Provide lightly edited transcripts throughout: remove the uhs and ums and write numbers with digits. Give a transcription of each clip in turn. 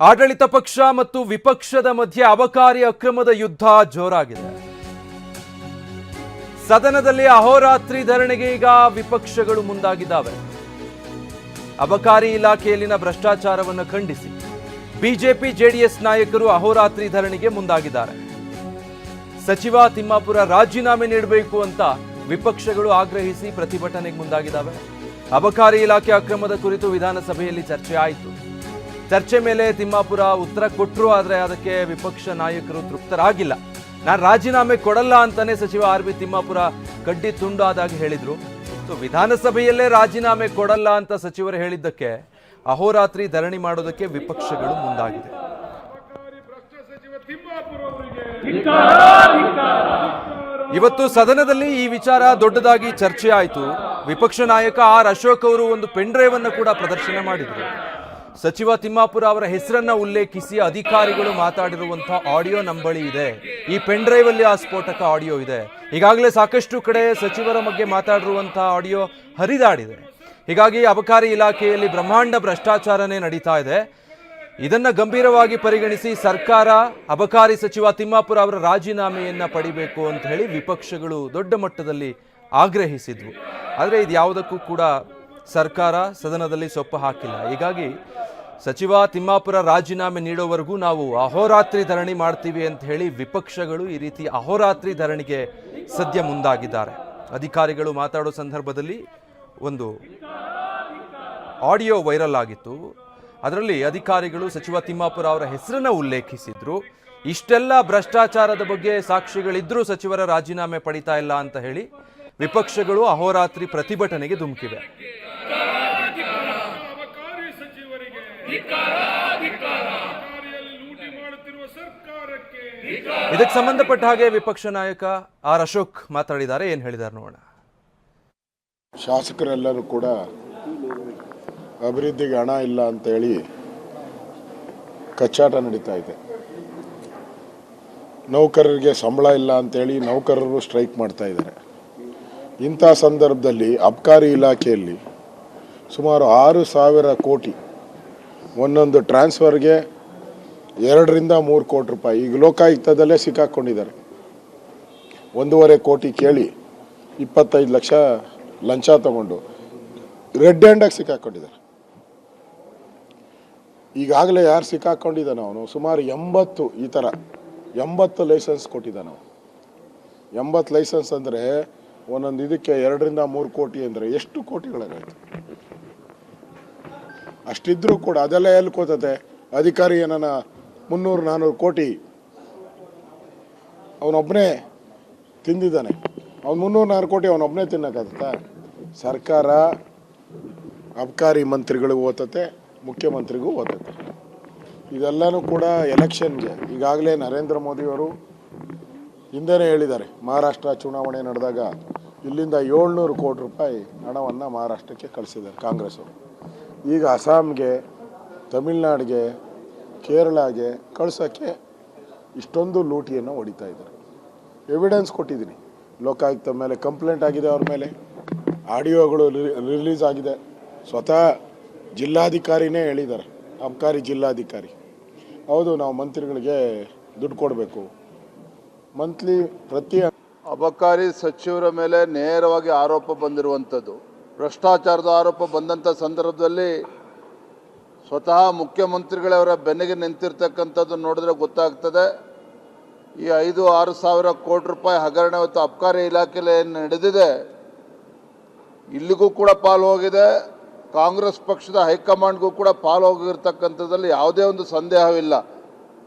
ಆಡಳಿತ ಪಕ್ಷ ಮತ್ತು ವಿಪಕ್ಷದ ಮಧ್ಯೆ ಅಬಕಾರಿ ಅಕ್ರಮದ ಯುದ್ಧ ಜೋರಾಗಿದೆ. ಸದನದಲ್ಲಿ ಅಹೋರಾತ್ರಿ ಧರಣಿಗೆ ಈಗ ವಿಪಕ್ಷಗಳು ಮುಂದಾಗಿದ್ದಾವೆ. ಅಬಕಾರಿ ಇಲಾಖೆಯಲ್ಲಿನ ಭ್ರಷ್ಟಾಚಾರವನ್ನು ಖಂಡಿಸಿ ಬಿಜೆಪಿ ಜೆಡಿಎಸ್ ನಾಯಕರು ಅಹೋರಾತ್ರಿ ಧರಣಿಗೆ ಮುಂದಾಗಿದ್ದಾರೆ. ಸಚಿವ ತಿಮ್ಮಾಪುರ ರಾಜೀನಾಮೆ ನೀಡಬೇಕು ಅಂತ ವಿಪಕ್ಷಗಳು ಆಗ್ರಹಿಸಿ ಪ್ರತಿಭಟನೆಗೆ ಮುಂದಾಗಿದ್ದಾವೆ. ಅಬಕಾರಿ ಇಲಾಖೆ ಅಕ್ರಮದ ಕುರಿತು ವಿಧಾನಸಭೆಯಲ್ಲಿ ಚರ್ಚೆ ಆಯಿತು. ಚರ್ಚೆ ಮೇಲೆ ತಿಮ್ಮಾಪುರ ಉತ್ತರ ಕೊಟ್ಟರು, ಆದರೆ ಅದಕ್ಕೆ ವಿಪಕ್ಷ ನಾಯಕರು ತೃಪ್ತರಾಗಿಲ್ಲ. ನಾನು ರಾಜೀನಾಮೆ ಕೊಡಲ್ಲ ಅಂತಾನೆ ಸಚಿವ ಆರ್ ಬಿ ತಿಮ್ಮಾಪುರ ಕಡ್ಡಿ ತುಂಡಾದಾಗ ಹೇಳಿದ್ರು. ವಿಧಾನಸಭೆಯಲ್ಲೇ ರಾಜೀನಾಮೆ ಕೊಡಲ್ಲ ಅಂತ ಸಚಿವರು ಹೇಳಿದ್ದಕ್ಕೆ ಅಹೋರಾತ್ರಿ ಧರಣಿ ಮಾಡೋದಕ್ಕೆ ವಿಪಕ್ಷಗಳು ಮುಂದಾಗಿದೆ. ಇವತ್ತು ಸದನದಲ್ಲಿ ಈ ವಿಚಾರ ದೊಡ್ಡದಾಗಿ ಚರ್ಚೆ ಆಯಿತು. ವಿಪಕ್ಷ ನಾಯಕ ಆರ್ ಅಶೋಕ್ ಅವರು ಒಂದು ಪೆನ್ ಡ್ರೈವ್ ಅನ್ನು ಕೂಡ ಪ್ರದರ್ಶನ ಮಾಡಿದರು. ಸಚಿವ ತಿಮ್ಮಾಪುರ ಅವರ ಹೆಸರನ್ನ ಉಲ್ಲೇಖಿಸಿ ಅಧಿಕಾರಿಗಳು ಮಾತಾಡಿರುವಂತಹ ಆಡಿಯೋ ನಮ್ಮ ಬಳಿ ಇದೆ. ಈ ಪೆನ್ ಡ್ರೈವ್ ಅಲ್ಲಿ ಆ ಸ್ಫೋಟಕ ಆಡಿಯೋ ಇದೆ. ಈಗಾಗಲೇ ಸಾಕಷ್ಟು ಕಡೆ ಸಚಿವರ ಬಗ್ಗೆ ಮಾತಾಡಿರುವಂತಹ ಆಡಿಯೋ ಹರಿದಾಡಿದೆ. ಹೀಗಾಗಿ ಅಬಕಾರಿ ಇಲಾಖೆಯಲ್ಲಿ ಬ್ರಹ್ಮಾಂಡ ಭ್ರಷ್ಟಾಚಾರನೇ ನಡೀತಾ ಇದೆ. ಇದನ್ನ ಗಂಭೀರವಾಗಿ ಪರಿಗಣಿಸಿ ಸರ್ಕಾರ ಅಬಕಾರಿ ಸಚಿವ ತಿಮ್ಮಾಪುರ ಅವರ ರಾಜೀನಾಮೆಯನ್ನ ಪಡಿಬೇಕು ಅಂತ ಹೇಳಿ ವಿಪಕ್ಷಗಳು ದೊಡ್ಡ ಮಟ್ಟದಲ್ಲಿ ಆಗ್ರಹಿಸಿದ್ವು. ಆದರೆ ಇದು ಯಾವುದಕ್ಕೂ ಕೂಡ ಸರ್ಕಾರ ಸದನದಲ್ಲಿ ಸೊಪ್ಪು ಹಾಕಿಲ್ಲ. ಹೀಗಾಗಿ ಸಚಿವ ತಿಮ್ಮಾಪುರ ರಾಜೀನಾಮೆ ನೀಡೋವರೆಗೂ ನಾವು ಅಹೋರಾತ್ರಿ ಧರಣಿ ಮಾಡ್ತೀವಿ ಅಂತ ಹೇಳಿ ವಿಪಕ್ಷಗಳು ಈ ರೀತಿ ಅಹೋರಾತ್ರಿ ಧರಣಿಗೆ ಸದ್ಯ ಮುಂದಾಗಿದ್ದಾರೆ. ಅಧಿಕಾರಿಗಳು ಮಾತಾಡೋ ಸಂದರ್ಭದಲ್ಲಿ ಒಂದು ಆಡಿಯೋ ವೈರಲ್ ಆಗಿತ್ತು. ಅದರಲ್ಲಿ ಅಧಿಕಾರಿಗಳು ಸಚಿವ ತಿಮ್ಮಾಪುರ ಅವರ ಹೆಸರನ್ನ ಉಲ್ಲೇಖಿಸಿದ್ರು. ಇಷ್ಟೆಲ್ಲ ಭ್ರಷ್ಟಾಚಾರದ ಬಗ್ಗೆ ಸಾಕ್ಷಿಗಳಿದ್ರೂ ಸಚಿವರ ರಾಜೀನಾಮೆ ಪಡಿತಾ ಇಲ್ಲ ಅಂತ ಹೇಳಿ ವಿಪಕ್ಷಗಳು ಅಹೋರಾತ್ರಿ ಪ್ರತಿಭಟನೆಗೆ ಧುಮುಕಿವೆ. ಇದಕ್ಕೆ ಸಂಬಂಧಪಟ್ಟ ಹಾಗೆ ವಿಪಕ್ಷ ನಾಯಕ ಆರ್ ಅಶೋಕ್ ಮಾತಾಡಿದ್ದಾರೆ. ಏನ್ ಹೇಳಿದ್ದಾರೆ ನೋಡೋಣ. ಶಾಸಕರೆಲ್ಲರೂ ಕೂಡ ಅಭಿವೃದ್ಧಿಗೆ ಹಣ ಇಲ್ಲ ಅಂತೇಳಿ ಕಚ್ಚಾಟ ನಡೀತಾ ಇದೆ. ನೌಕರರಿಗೆ ಸಂಬಳ ಇಲ್ಲ ಅಂತೇಳಿ ನೌಕರರು ಸ್ಟ್ರೈಕ್ ಮಾಡ್ತಾ ಇದ್ದಾರೆ. ಇಂಥ ಸಂದರ್ಭದಲ್ಲಿ ಅಬಕಾರಿ ಇಲಾಖೆಯಲ್ಲಿ ಸುಮಾರು 6,000 ಕೋಟಿ ಒಂದೊಂದು ಟ್ರಾನ್ಸ್ಫರ್ಗೆ 2 ರಿಂದ 3 ಕೋಟಿ ರೂಪಾಯಿ ಈಗ ಲೋಕಾಯುಕ್ತದಲ್ಲೇ ಸಿಕ್ಕಾಕೊಂಡಿದ್ದಾರೆ. 1.5 ಕೋಟಿ ಕೇಳಿ 25 ಲಕ್ಷ ಲಂಚ ತಗೊಂಡು ರೆಡ್ ಹ್ಯಾಂಡಾಗಿ ಸಿಕ್ಕಾಕೊಂಡಿದ್ದಾರೆ. ಈಗಾಗಲೇ ಯಾರು ಸಿಕ್ಕಾಕೊಂಡಿದ್ದಾನೆ ಅವನು ಸುಮಾರು 80 ಈ ಥರ 80 ಲೈಸೆನ್ಸ್ ಕೊಟ್ಟಿದ್ದಾನೆ. 80 ಲೈಸೆನ್ಸ್ ಅಂದರೆ ಒಂದೊಂದು ಇದಕ್ಕೆ 2 ರಿಂದ 3 ಕೋಟಿ ಅಂದರೆ ಎಷ್ಟು ಕೋಟಿಗಳಾಗೈತೆ. ಅಷ್ಟಿದ್ರೂ ಕೂಡ ಅದೆಲ್ಲ ಎಲ್ಲಿ ಕೋತತೆ. ಅಧಿಕಾರಿ ಏನನ 300-400 ಕೋಟಿ ಅವನೊಬ್ಬನೇ ತಿಂದಿದ್ದಾನೆ. ಅವ್ನು 300-400 ಕೋಟಿ ಅವನೊಬ್ಬನೇ ತಿನ್ನಕ್ಕಾಗತ್ತಾ? ಸರ್ಕಾರ ಅಬಕಾರಿ ಮಂತ್ರಿಗಳಿಗೂ ಓದ್ತತೆ, ಮುಖ್ಯಮಂತ್ರಿಗೂ ಓದ್ತತೆ. ಇದೆಲ್ಲನೂ ಕೂಡ ಎಲೆಕ್ಷನ್ಗೆ ಈಗಾಗಲೇ ನರೇಂದ್ರ ಮೋದಿಯವರು ಹಿಂದೆನೇ ಹೇಳಿದ್ದಾರೆ. ಮಹಾರಾಷ್ಟ್ರ ಚುನಾವಣೆ ನಡೆದಾಗ ಇಲ್ಲಿಂದ 700 ಕೋಟಿ ರೂಪಾಯಿ ಹಣವನ್ನು ಮಹಾರಾಷ್ಟ್ರಕ್ಕೆ ಕಳಿಸಿದ್ದಾರೆ ಕಾಂಗ್ರೆಸ್ ಅವರು. ಈಗ ಅಸ್ಸಾಂಗೆ, ತಮಿಳ್ನಾಡಿಗೆ, ಕೇರಳಗೆ ಕಳ್ಸೋಕ್ಕೆ ಇಷ್ಟೊಂದು ಲೂಟಿಯನ್ನು ಹೊಡಿತಾ ಇದ್ದಾರೆ. ಎವಿಡೆನ್ಸ್ ಕೊಟ್ಟಿದ್ದೀನಿ. ಲೋಕಾಯುಕ್ತ ಮೇಲೆ ಕಂಪ್ಲೇಂಟ್ ಆಗಿದೆ, ಅವ್ರ ಮೇಲೆ ಆಡಿಯೋಗಳು ರಿಲೀಸ್ ಆಗಿದೆ. ಸ್ವತಃ ಜಿಲ್ಲಾಧಿಕಾರಿನೇ ಹೇಳಿದ್ದಾರೆ, ಅಬಕಾರಿ ಜಿಲ್ಲಾಧಿಕಾರಿ. ಹೌದು, ನಾವು ಮಂತ್ರಿಗಳಿಗೆ ದುಡ್ಡು ಕೊಡಬೇಕು ಮಂತ್ಲಿ. ಪ್ರತಿ ಅಬಕಾರಿ ಸಚಿವರ ಮೇಲೆ ನೇರವಾಗಿ ಆರೋಪ ಬಂದಿರುವಂಥದ್ದು, ಭ್ರಷ್ಟಾಚಾರದ ಆರೋಪ ಬಂದಂಥ ಸಂದರ್ಭದಲ್ಲಿ ಸ್ವತಃ ಮುಖ್ಯಮಂತ್ರಿಗಳವರ ಬೆನ್ನಿಗೆ ನಿಂತಿರ್ತಕ್ಕಂಥದ್ದು ನೋಡಿದ್ರೆ ಗೊತ್ತಾಗ್ತದೆ. ಈ 5-6 ಸಾವಿರ ಕೋಟಿ ರೂಪಾಯಿ ಹಗರಣ ಇವತ್ತು ಅಬಕಾರಿ ಇಲಾಖೆಯಲ್ಲಿ ಏನು ನಡೆದಿದೆ, ಇಲ್ಲಿಗೂ ಕೂಡ ಪಾಲು ಹೋಗಿದೆ. ಕಾಂಗ್ರೆಸ್ ಪಕ್ಷದ ಹೈಕಮಾಂಡ್ಗೂ ಕೂಡ ಪಾಲು ಹೋಗಿರ್ತಕ್ಕಂಥದ್ದಲ್ಲಿ ಯಾವುದೇ ಒಂದು ಸಂದೇಹವಿಲ್ಲ.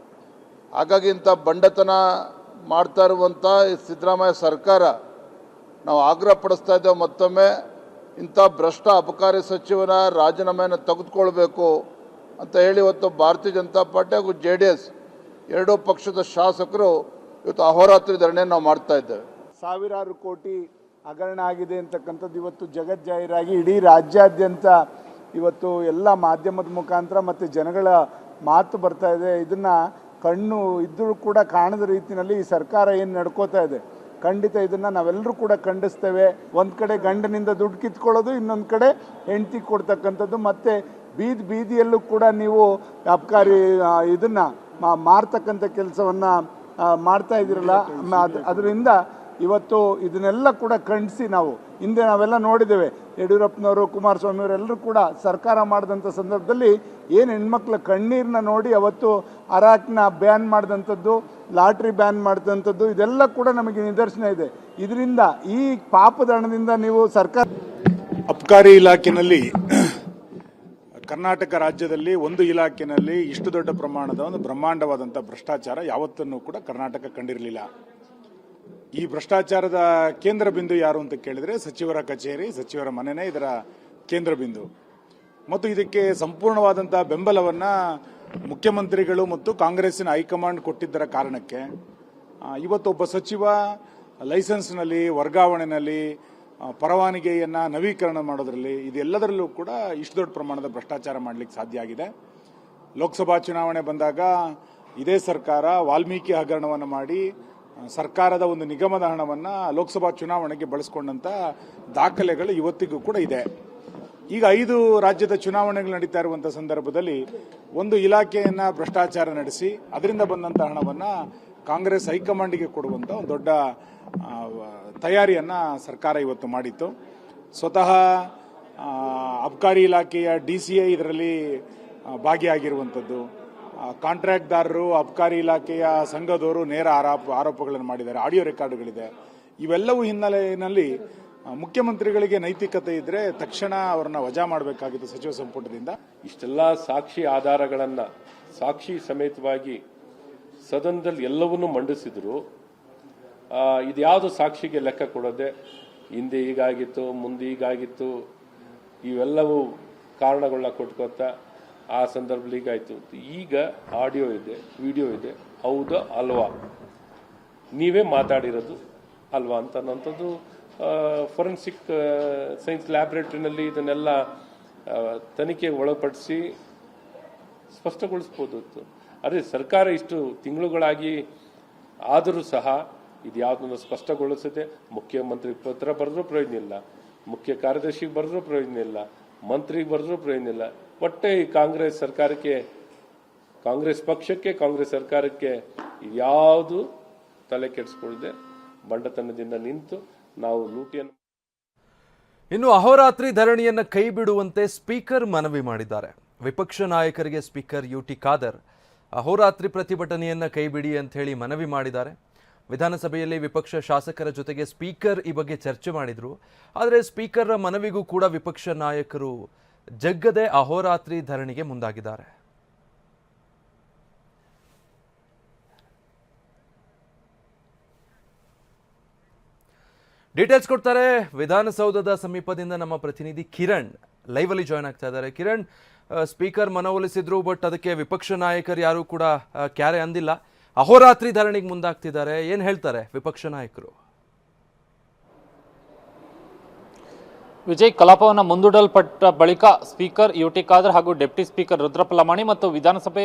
ಹಾಗಾಗಿ ಇಂಥ ಬಂಡತನ ಮಾಡ್ತಾ ಇರುವಂಥ ಸಿದ್ದರಾಮಯ್ಯ ಸರ್ಕಾರ ನಾವು ಆಗ್ರಹ ಪಡಿಸ್ತಾ ಇದ್ದೇವೆ. ಮತ್ತೊಮ್ಮೆ ಇಂಥ ಭ್ರಷ್ಟ ಅಬಕಾರಿ ಸಚಿವನ ರಾಜೀನಾಮೆಯನ್ನು ತೆಗೆದುಕೊಳ್ಬೇಕು ಅಂತ ಹೇಳಿ ಇವತ್ತು ಭಾರತೀಯ ಜನತಾ ಪಾರ್ಟಿ ಹಾಗೂ JDS ಎರಡೂ ಪಕ್ಷದ ಶಾಸಕರು ಇವತ್ತು ಅಹೋರಾತ್ರಿ ಧರಣಿಯನ್ನು ನಾವು ಮಾಡ್ತಾ ಇದ್ದೇವೆ. ಸಾವಿರಾರು ಕೋಟಿ ಹಗರಣ ಆಗಿದೆ ಅಂತಕ್ಕಂಥದ್ದು ಇವತ್ತು ಜಗಜ್ಜಾಹೀರಾಗಿ ಇಡೀ ರಾಜ್ಯಾದ್ಯಂತ ಇವತ್ತು ಎಲ್ಲ ಮಾಧ್ಯಮದ ಮುಖಾಂತರ ಮತ್ತು ಜನಗಳ ಮಾತು ಬರ್ತಾ ಇದೆ. ಇದನ್ನು ಕಣ್ಣು ಇದ್ದರೂ ಕೂಡ ಕಾಣದ ರೀತಿಯಲ್ಲಿ ಈ ಸರ್ಕಾರ ಏನು ನಡ್ಕೋತಾ ಇದೆ, ಖಂಡಿತ ಇದನ್ನು ನಾವೆಲ್ಲರೂ ಕೂಡ ಖಂಡಿಸ್ತೇವೆ. ಒಂದು ಕಡೆ ಗಂಡನಿಂದ ದುಡ್ಡು ಕಿತ್ಕೊಳ್ಳೋದು, ಇನ್ನೊಂದು ಕಡೆ ಹೆಂಡತಿ ಕೊಡ್ತಕ್ಕಂಥದ್ದು, ಮತ್ತು ಬೀದಿಯಲ್ಲೂ ಕೂಡ ನೀವು ಅಬ್ಕಾರಿ ಇದನ್ನು ಮಾರ್ತಕ್ಕಂಥ ಕೆಲಸವನ್ನು ಮಾಡ್ತಾ ಇದ್ದೀರಲ್ಲ, ಅದರಿಂದ ಇವತ್ತು ಇದನ್ನೆಲ್ಲ ಕೂಡ ಖಂಡಿಸಿ ನಾವು ಹಿಂದೆ ನಾವೆಲ್ಲ ನೋಡಿದ್ದೇವೆ. ಯಡಿಯೂರಪ್ಪನವರು, ಕುಮಾರಸ್ವಾಮಿಯವರೆಲ್ಲರೂ ಕೂಡ ಸರ್ಕಾರ ಮಾಡಿದಂಥ ಸಂದರ್ಭದಲ್ಲಿ ಏನು ಹೆಣ್ಮಕ್ಳ ಕಣ್ಣೀರನ್ನ ನೋಡಿ ಅವತ್ತು ಅರಾಕ್ನ ಬ್ಯಾನ್ ಮಾಡಿದಂಥದ್ದು, ಲಾಟ್ರಿ ಬ್ಯಾನ್ ಮಾಡಿದಂಥದ್ದು, ಇದೆಲ್ಲ ಕೂಡ ನಮಗೆ ನಿದರ್ಶನ ಇದೆ. ಇದರಿಂದ ಈ ಪಾಪದ ಹಣದಿಂದ ನೀವು ಸರ್ಕಾರ ಅಬ್ಕಾರಿ ಇಲಾಖೆಯಲ್ಲಿ ಕರ್ನಾಟಕ ರಾಜ್ಯದಲ್ಲಿ ಒಂದು ಇಲಾಖೆಯಲ್ಲಿ ಇಷ್ಟು ದೊಡ್ಡ ಪ್ರಮಾಣದ ಒಂದು ಬ್ರಹ್ಮಾಂಡವಾದಂಥ ಭ್ರಷ್ಟಾಚಾರ ಯಾವತ್ತೂ ಕೂಡ ಕರ್ನಾಟಕ ಕಂಡಿರಲಿಲ್ಲ. ಈ ಭ್ರಷ್ಟಾಚಾರದ ಕೇಂದ್ರ ಬಿಂದು ಯಾರು ಅಂತ ಕೇಳಿದರೆ ಸಚಿವರ ಕಚೇರಿ, ಸಚಿವರ ಮನೆಯೇ ಇದರ ಕೇಂದ್ರ ಬಿಂದು. ಮತ್ತು ಇದಕ್ಕೆ ಸಂಪೂರ್ಣವಾದಂಥ ಬೆಂಬಲವನ್ನು ಮುಖ್ಯಮಂತ್ರಿಗಳು ಮತ್ತು ಕಾಂಗ್ರೆಸ್ಸಿನ ಹೈಕಮಾಂಡ್ ಕೊಟ್ಟಿದ್ದರ ಕಾರಣಕ್ಕೆ ಇವತ್ತೊಬ್ಬ ಸಚಿವ ಲೈಸೆನ್ಸ್ನಲ್ಲಿ, ವರ್ಗಾವಣೆಯಲ್ಲಿ, ಪರವಾನಗಿಯನ್ನು ನವೀಕರಣ ಮಾಡೋದ್ರಲ್ಲಿ, ಇದೆಲ್ಲದರಲ್ಲೂ ಕೂಡ ಇಷ್ಟು ದೊಡ್ಡ ಪ್ರಮಾಣದ ಭ್ರಷ್ಟಾಚಾರ ಮಾಡಲಿಕ್ಕೆ ಸಾಧ್ಯ ಆಗಿದೆ. ಲೋಕಸಭಾ ಚುನಾವಣೆ ಬಂದಾಗ ಇದೇ ಸರ್ಕಾರ ವಾಲ್ಮೀಕಿ ಹಗರಣವನ್ನು ಮಾಡಿ ಸರ್ಕಾರದ ಒಂದು ನಿಗಮದ ಹಣವನ್ನು ಲೋಕಸಭಾ ಚುನಾವಣೆಗೆ ಬಳಸಿಕೊಂಡಂಥ ದಾಖಲೆಗಳು ಇವತ್ತಿಗೂ ಕೂಡ ಇದೆ. ಈಗ 5 ರಾಜ್ಯದ ಚುನಾವಣೆಗಳು ನಡೀತಾ ಇರುವಂಥ ಸಂದರ್ಭದಲ್ಲಿ ಒಂದು ಇಲಾಖೆಯನ್ನು ಭ್ರಷ್ಟಾಚಾರ ನಡೆಸಿ ಅದರಿಂದ ಬಂದಂಥ ಹಣವನ್ನು ಕಾಂಗ್ರೆಸ್ ಹೈಕಮಾಂಡಿಗೆ ಕೊಡುವಂಥ ಒಂದು ದೊಡ್ಡ ತಯಾರಿಯನ್ನು ಸರ್ಕಾರ ಇವತ್ತು ಮಾಡಿತ್ತು. ಸ್ವತಃ ಅಬ್ಕಾರಿ ಇಲಾಖೆಯ DCI ಇದರಲ್ಲಿ ಭಾಗಿಯಾಗಿರುವಂಥದ್ದು, ಕಾಂಟ್ರಾಕ್ಟ್ದಾರರು, ಅಬ್ಕಾರಿ ಇಲಾಖೆಯ ಸಂಘದವರು ನೇರ ಆರೋಪಗಳನ್ನು ಮಾಡಿದ್ದಾರೆ, ಆಡಿಯೋ ರೆಕಾರ್ಡ್ಗಳಿದೆ. ಇವೆಲ್ಲವೂ ಹಿನ್ನೆಲೆಯಲ್ಲಿ ಮುಖ್ಯಮಂತ್ರಿಗಳಿಗೆ ನೈತಿಕತೆ ಇದ್ರೆ ತಕ್ಷಣ ಅವರನ್ನ ವಜಾ ಮಾಡಬೇಕಾಗಿತ್ತು ಸಚಿವ ಸಂಪುಟದಿಂದ. ಇಷ್ಟೆಲ್ಲ ಸಾಕ್ಷಿ ಆಧಾರಗಳನ್ನು ಸಾಕ್ಷಿ ಸಮೇತವಾಗಿ ಸದನದಲ್ಲಿ ಎಲ್ಲವನ್ನೂ ಮಂಡಿಸಿದ್ರು. ಇದ್ಯಾವುದು ಸಾಕ್ಷಿಗೆ ಲೆಕ್ಕ ಕೊಡದೆ ಹಿಂದೆ ಹೀಗಾಗಿತ್ತು, ಮುಂದೆ ಹೀಗಾಗಿತ್ತು, ಇವೆಲ್ಲವೂ ಕಾರಣಗಳನ್ನ ಕೊಟ್ಕೋತಾ ಆ ಸಂದರ್ಭದಲ್ಲಿ ಹೀಗಾಯಿತು. ಈಗ ಆಡಿಯೋ ಇದೆ, ವಿಡಿಯೋ ಇದೆ, ಹೌದಾ ಅಲ್ವಾ, ನೀವೇ ಮಾತಾಡಿರೋದು ಅಲ್ವಾ ಅಂತನ್ನೋಂಥದ್ದು ಫೊರೆನ್ಸಿಕ್ ಸೈನ್ಸ್ ಲ್ಯಾಬ್ರೇಟರಿನಲ್ಲಿ ಇದನ್ನೆಲ್ಲ ತನಿಖೆಗೆ ಒಳಪಡಿಸಿ ಸ್ಪಷ್ಟಗೊಳಿಸ್ಬೋದಿತ್ತು. ಅದೇ ಸರ್ಕಾರ ಇಷ್ಟು ತಿಂಗಳುಗಳಾಗಿ ಆದರೂ ಸಹ ಇದ್ಯಾವುದನ್ನು ಸ್ಪಷ್ಟಗೊಳಿಸದೆ ಮುಖ್ಯಮಂತ್ರಿ ಪತ್ರ ಬರೆದ್ರೂ ಪ್ರಯೋಜನ ಇಲ್ಲ, ಮುಖ್ಯ ಕಾರ್ಯದರ್ಶಿಗೆ ಬರೆದ್ರೂ ಪ್ರಯೋಜನ ಇಲ್ಲ, ಮಂತ್ರಿಗೆ ಬರೆದ್ರೂ ಪ್ರಯೋಜನ ಇಲ್ಲ. ಒಟ್ಟೆ ಈ ಕಾಂಗ್ರೆಸ್ ಸರ್ಕಾರಕ್ಕೆ, ಕಾಂಗ್ರೆಸ್ ಪಕ್ಷಕ್ಕೆ, ಕಾಂಗ್ರೆಸ್ ಸರ್ಕಾರಕ್ಕೆ ಯಾವುದು ತಲೆ ಕೆಡಿಸ್ಕೊಳ್ಳದೆ ಬಂಡತನದಿಂದ ನಿಂತು ನಾವು ಲೂಟಿಯನ್ನು. ಇನ್ನು ಅಹೋರಾತ್ರಿ ಧರಣಿಯನ್ನು ಕೈ ಬಿಡುವಂತೆ ಸ್ಪೀಕರ್ ಮನವಿ ಮಾಡಿದ್ದಾರೆ. ವಿಪಕ್ಷ ನಾಯಕರಿಗೆ ಸ್ಪೀಕರ್ UT ಖಾದರ್ ಅಹೋರಾತ್ರಿ ಪ್ರತಿಭಟನೆಯನ್ನು ಕೈ ಬಿಡಿ ಅಂತ ಹೇಳಿ ಮನವಿ ಮಾಡಿದ್ದಾರೆ. ವಿಧಾನಸಭೆಯಲ್ಲಿ ವಿಪಕ್ಷ ಶಾಸಕರ ಜೊತೆಗೆ ಸ್ಪೀಕರ್ ಈ ಬಗ್ಗೆ ಚರ್ಚೆ ಮಾಡಿದ್ರು. ಆದರೆ ಸ್ಪೀಕರ್ ಮನವಿಗೂ ಕೂಡ ವಿಪಕ್ಷ ನಾಯಕರು ಜಗ್ಗದೆ ಅಹೋರಾತ್ರಿ ಧರಣಿಗೆ ಮುಂದಾಗಿದ್ದಾರೆ. ಡೀಟೇಲ್ಸ್ ಕೊಡ್ತಾರೆ ವಿಧಾನಸೌಧದ ಸಮೀಪದಿಂದ ನಮ್ಮ ಪ್ರತಿನಿಧಿ ಕಿರಣ್ ಲೈವ್ ಅಲ್ಲಿ ಜಾಯ್ನ್ ಆಗ್ತಾ ಇದ್ದಾರೆ. ಕಿರಣ್, ಸ್ಪೀಕರ್ ಮನವೊಲಿಸಿದ್ರು, ಬಟ್ ಅದಕ್ಕೆ ವಿಪಕ್ಷ ನಾಯಕರು ಯಾರು ಕೂಡ ಕ್ಯಾರೆ ಅಂದಿಲ್ಲ. ಅಹೋರಾತ್ರಿ ಧರಣಿಗೆ ಮುಂದಾಗ್ತಿದ್ದಾರೆ. ಏನ್ ಹೇಳ್ತಾರೆ ವಿಪಕ್ಷ ನಾಯಕರು? ವಿಜಯ್, ಕಲಾಪವನ್ನು ಮುಂದೂಡಲ್ಪಟ್ಟ ಬಳಿಕ ಸ್ಪೀಕರ್ UT ಖಾದರ್ ಹಾಗೂ ಡೆಪ್ಟಿ ಸ್ಪೀಕರ್ ರುದ್ರಪ್ಪ ಲಮಾಣಿ ಮತ್ತು ವಿಧಾನಸಭೆ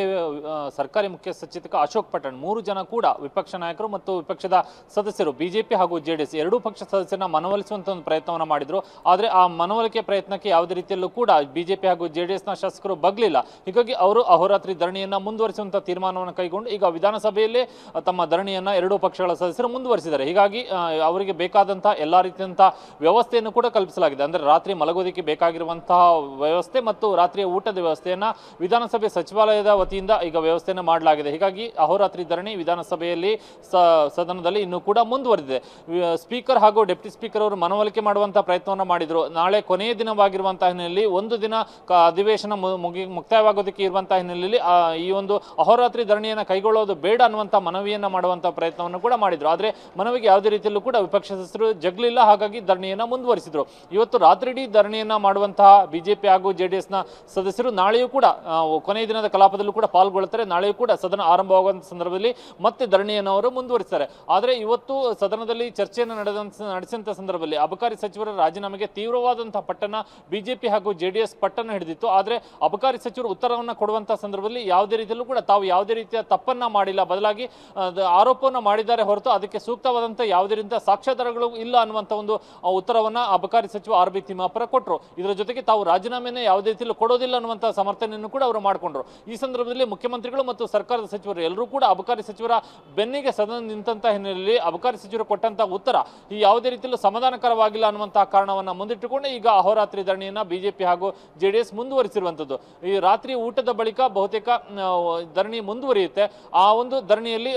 ಸರ್ಕಾರಿ ಮುಖ್ಯ ಸಚೇತಕ ಅಶೋಕ್ ಪಟ್ಟಣ್ 3 ಜನ ಕೂಡ ವಿಪಕ್ಷ ನಾಯಕರು ಮತ್ತು ವಿಪಕ್ಷದ ಸದಸ್ಯರು ಬಿಜೆಪಿ ಹಾಗೂ JDS ಎರಡೂ ಪಕ್ಷ ಸದಸ್ಯರನ್ನ ಮನವೊಲಿಸುವಂತ ಒಂದು ಪ್ರಯತ್ನವನ್ನು ಮಾಡಿದ್ರು. ಆದರೆ ಆ ಮನವೊಲಿಕೆ ಪ್ರಯತ್ನಕ್ಕೆ ಯಾವುದೇ ರೀತಿಯಲ್ಲೂ ಕೂಡ ಬಿಜೆಪಿ ಹಾಗೂ JDSನ ಶಾಸಕರು ಬಗ್ಲಿಲ್ಲ. ಹೀಗಾಗಿ ಅವರು ಅಹೋರಾತ್ರಿ ಧರಣಿಯನ್ನ ಮುಂದುವರಿಸುವಂತ ತೀರ್ಮಾನವನ್ನು ಕೈಗೊಂಡು ಈಗ ವಿಧಾನಸಭೆಯಲ್ಲೇ ತಮ್ಮ ಧರಣಿಯನ್ನ ಎರಡೂ ಪಕ್ಷಗಳ ಸದಸ್ಯರು ಮುಂದುವರಿಸಿದ್ದಾರೆ. ಹೀಗಾಗಿ ಅವರಿಗೆ ಬೇಕಾದಂತಹ ಎಲ್ಲಾ ರೀತಿಯಂತಹ ವ್ಯವಸ್ಥೆಯನ್ನು ಕೂಡ ಕಲ್ಪಿಸಲಾಗಿದೆ. ಅಂದ್ರೆ ರಾತ್ರಿ ಮಲಗೋದಕ್ಕೆ ಬೇಕಾಗಿರುವಂತಹ ವ್ಯವಸ್ಥೆ ಮತ್ತು ರಾತ್ರಿಯ ಊಟದ ವ್ಯವಸ್ಥೆಯನ್ನ ವಿಧಾನಸಭೆ ಸಚಿವಾಲಯದ ವತಿಯಿಂದ ಈಗ ವ್ಯವಸ್ಥೆಯನ್ನು ಮಾಡಲಾಗಿದೆ. ಹೀಗಾಗಿ ಅಹೋರಾತ್ರಿ ಧರಣಿ ವಿಧಾನಸಭೆಯಲ್ಲಿ ಸದನದಲ್ಲಿ ಇನ್ನೂ ಕೂಡ ಮುಂದುವರೆದಿದೆ. ಸ್ಪೀಕರ್ ಹಾಗೂ ಡೆಪ್ಟಿ ಸ್ಪೀಕರ್ ಅವರು ಮನವೊಲಿಕೆ ಮಾಡುವಂತಹ ಪ್ರಯತ್ನವನ್ನು ಮಾಡಿದ್ರು. ನಾಳೆ ಕೊನೆಯ ದಿನವಾಗಿರುವಂತಹ ಹಿನ್ನೆಲೆಯಲ್ಲಿ ಒಂದು ದಿನ ಅಧಿವೇಶನ ಮುಕ್ತಾಯವಾಗೋದಕ್ಕೆ ಇರುವಂತಹ ಹಿನ್ನೆಲೆಯಲ್ಲಿ ಈ ಒಂದು ಅಹೋರಾತ್ರಿ ಧರಣಿಯನ್ನು ಕೈಗೊಳ್ಳೋದು ಬೇಡ ಅನ್ನುವಂತಹ ಮನವಿಯನ್ನ ಮಾಡುವಂತಹ ಪ್ರಯತ್ನವನ್ನು ಕೂಡ ಮಾಡಿದ್ರು. ಆದ್ರೆ ಮನವಿಗೆ ಯಾವುದೇ ರೀತಿಯಲ್ಲೂ ಕೂಡ ವಿಪಕ್ಷ ಸದಸ್ಯರು ಜಗ್ಲಿಲ್ಲ. ಹಾಗಾಗಿ ಧರಣಿಯನ್ನ ಮುಂದುವರಿಸಿದ್ರು. ಇವತ್ತು ರಾತ್ರಿಡೀ ಧರಣಿಯನ್ನ ಮಾಡುವಂತಹ ಬಿಜೆಪಿ ಹಾಗೂ JDSನ ಸದಸ್ಯರು ನಾಳೆಯೂ ಕೂಡ ಕೊನೆಯ ದಿನದ ಕಲಾಪದಲ್ಲೂ ಕೂಡ ಪಾಲ್ಗೊಳ್ಳುತ್ತಾರೆ. ನಾಳೆಯೂ ಕೂಡ ಸದನ ಆರಂಭವಾಗುವಂತಹ ಸಂದರ್ಭದಲ್ಲಿ ಮತ್ತೆ ಧರಣಿಯನ್ನು ಅವರು ಮುಂದುವರಿಸ್ತಾರೆ. ಆದರೆ ಇವತ್ತು ಸದನದಲ್ಲಿ ಚರ್ಚೆಯನ್ನು ನಡೆಸಿದಂತ ಸಂದರ್ಭದಲ್ಲಿ ಅಬಕಾರಿ ಸಚಿವರ ರಾಜೀನಾಮೆಗೆ ತೀವ್ರವಾದಂತಹ ಪಟ್ಟಣ ಬಿಜೆಪಿ ಹಾಗೂ JDS ಪಟ್ಟಣ ಹಿಡಿದಿತ್ತು. ಆದರೆ ಅಬಕಾರಿ ಸಚಿವರು ಉತ್ತರವನ್ನು ಕೊಡುವಂತಹ ಸಂದರ್ಭದಲ್ಲಿ ಯಾವುದೇ ರೀತಿಯಲ್ಲೂ ಕೂಡ ತಾವು ಯಾವುದೇ ರೀತಿಯ ತಪ್ಪನ್ನ ಮಾಡಿಲ್ಲ, ಬದಲಾಗಿ ಆರೋಪವನ್ನು ಮಾಡಿದ್ದಾರೆ ಹೊರತು ಅದಕ್ಕೆ ಸೂಕ್ತವಾದಂತಹ ಯಾವುದೇ ರೀತಿಯ ಸಾಕ್ಷ್ಯಾಧಾರಗಳು ಇಲ್ಲ ಅನ್ನುವಂಥ ಒಂದು ಉತ್ತರವನ್ನ ಅಬಕಾರಿ ಸಚಿವ RB ತಿಮ್ಮಾಪುರ ಕೊಟ್ಟರು. ಇದರ ಜೊತೆಗೆ ತಾವು ರಾಜೀನಾಮೆಯನ್ನು ಯಾವುದೇ ರೀತಿಯಲ್ಲಿ ಕೊಡೋದಿಲ್ಲ ಅನ್ನುವಂತಹ ಸಮರ್ಥನೆಯನ್ನು ಕೂಡ ಅವರು ಮಾಡಿಕೊಂಡ್ರು. ಈ ಸಂದರ್ಭದಲ್ಲಿ ಮುಖ್ಯಮಂತ್ರಿಗಳು ಮತ್ತು ಸರ್ಕಾರದ ಸಚಿವರು ಎಲ್ಲರೂ ಕೂಡ ಅಬಕಾರಿ ಸಚಿವರ ಬೆನ್ನಿಗೆ ಸದನ ನಿಂತಹ ಹಿನ್ನೆಲೆಯಲ್ಲಿ ಅಬಕಾರಿ ಸಚಿವರು ಕೊಟ್ಟಂತಹ ಉತ್ತರ ಈ ಯಾವುದೇ ರೀತಿಯಲ್ಲೂ ಸಮಾಧಾನಕರವಾಗಿಲ್ಲ ಅನ್ನುವಂತಹ ಕಾರಣವನ್ನ ಮುಂದಿಟ್ಟುಕೊಂಡು ಈಗ ಅಹೋರಾತ್ರಿ ಧರಣಿಯನ್ನ ಬಿಜೆಪಿ ಹಾಗೂ JDS ಮುಂದುವರಿಸಿರುವಂತದ್ದು. ಈ ರಾತ್ರಿ ಊಟದ ಬಳಿಕ ಬಹುತೇಕ ಧರಣಿ ಮುಂದುವರಿಯುತ್ತೆ. ಆ ಒಂದು ಧರಣಿಯಲ್ಲಿ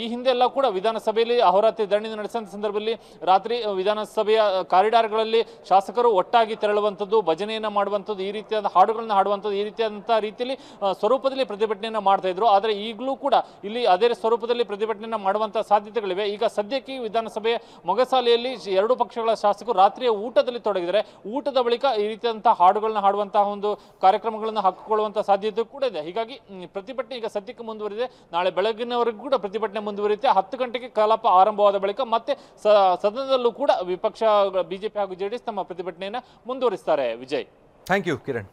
ಈ ಹಿಂದೆ ಎಲ್ಲ ಕೂಡ ವಿಧಾನಸಭೆಯಲ್ಲಿ ಅಹೋರಾತ್ರಿ ಧರಣಿ ನಡೆಸಿದ ಸಂದರ್ಭದಲ್ಲಿ ರಾತ್ರಿ ವಿಧಾನಸಭೆಯ ಕಾರಿಡಾರ್ಗಳಲ್ಲಿ ಶಾಸಕರು ಒಟ್ಟಾಗಿ ತೆರಳುವಂಥದ್ದು, ಭಜನೆಯನ್ನ ಮಾಡುವಂಥದ್ದು, ಈ ರೀತಿಯಾದ ಹಾಡುಗಳನ್ನ ಹಾಡುವಂಥದ್ದು, ಈ ರೀತಿಯಾದಂತಹ ರೀತಿಯಲ್ಲಿ ಸ್ವರೂಪದಲ್ಲಿ ಪ್ರತಿಭಟನೆಯನ್ನ ಮಾಡ್ತಾ ಇದ್ರು. ಆದರೆ ಈಗಲೂ ಕೂಡ ಇಲ್ಲಿ ಅದೇ ಸ್ವರೂಪದಲ್ಲಿ ಪ್ರತಿಭಟನೆಯನ್ನ ಮಾಡುವಂತಹ ಸಾಧ್ಯತೆಗಳಿವೆ. ಈಗ ಸದ್ಯಕ್ಕೆ ವಿಧಾನಸಭೆಯ ಮೊಗಸಾಲೆಯಲ್ಲಿ ಎರಡು ಪಕ್ಷಗಳ ಶಾಸಕರು ರಾತ್ರಿಯ ಊಟದಲ್ಲಿ ತೊಡಗಿದರೆ ಊಟದ ಬಳಿಕ ಈ ರೀತಿಯಾದಂತಹ ಹಾಡುಗಳನ್ನ ಹಾಡುವಂತಹ ಒಂದು ಕಾರ್ಯಕ್ರಮಗಳನ್ನು ಹಾಕಿಕೊಳ್ಳುವಂತಹ ಸಾಧ್ಯತೆ ಕೂಡ ಇದೆ. ಹೀಗಾಗಿ ಪ್ರತಿಭಟನೆ ಈಗ ಸದ್ಯಕ್ಕೆ ಮುಂದುವರಿದೆ. ನಾಳೆ ಬೆಳಗಿನವರೆಗೂ ಕೂಡ ಪ್ರತಿಭಟನೆ ಮುಂದುವರಿಯುತ್ತೆ. 10 ಗಂಟೆಗೆ ಕಲಾಪ ಆರಂಭವಾದ ಬಳಿಕ ಮತ್ತೆ ಸದನದಲ್ಲೂ ಕೂಡ ವಿಪಕ್ಷ ಬಿಜೆಪಿ ಹಾಗೂ JDS ತಮ್ಮ ಪ್ರತಿಭಟನೆಯನ್ನು ಮುಂದುವರಿಸ್ತಾರೆ. Vijay, thank you Kiran.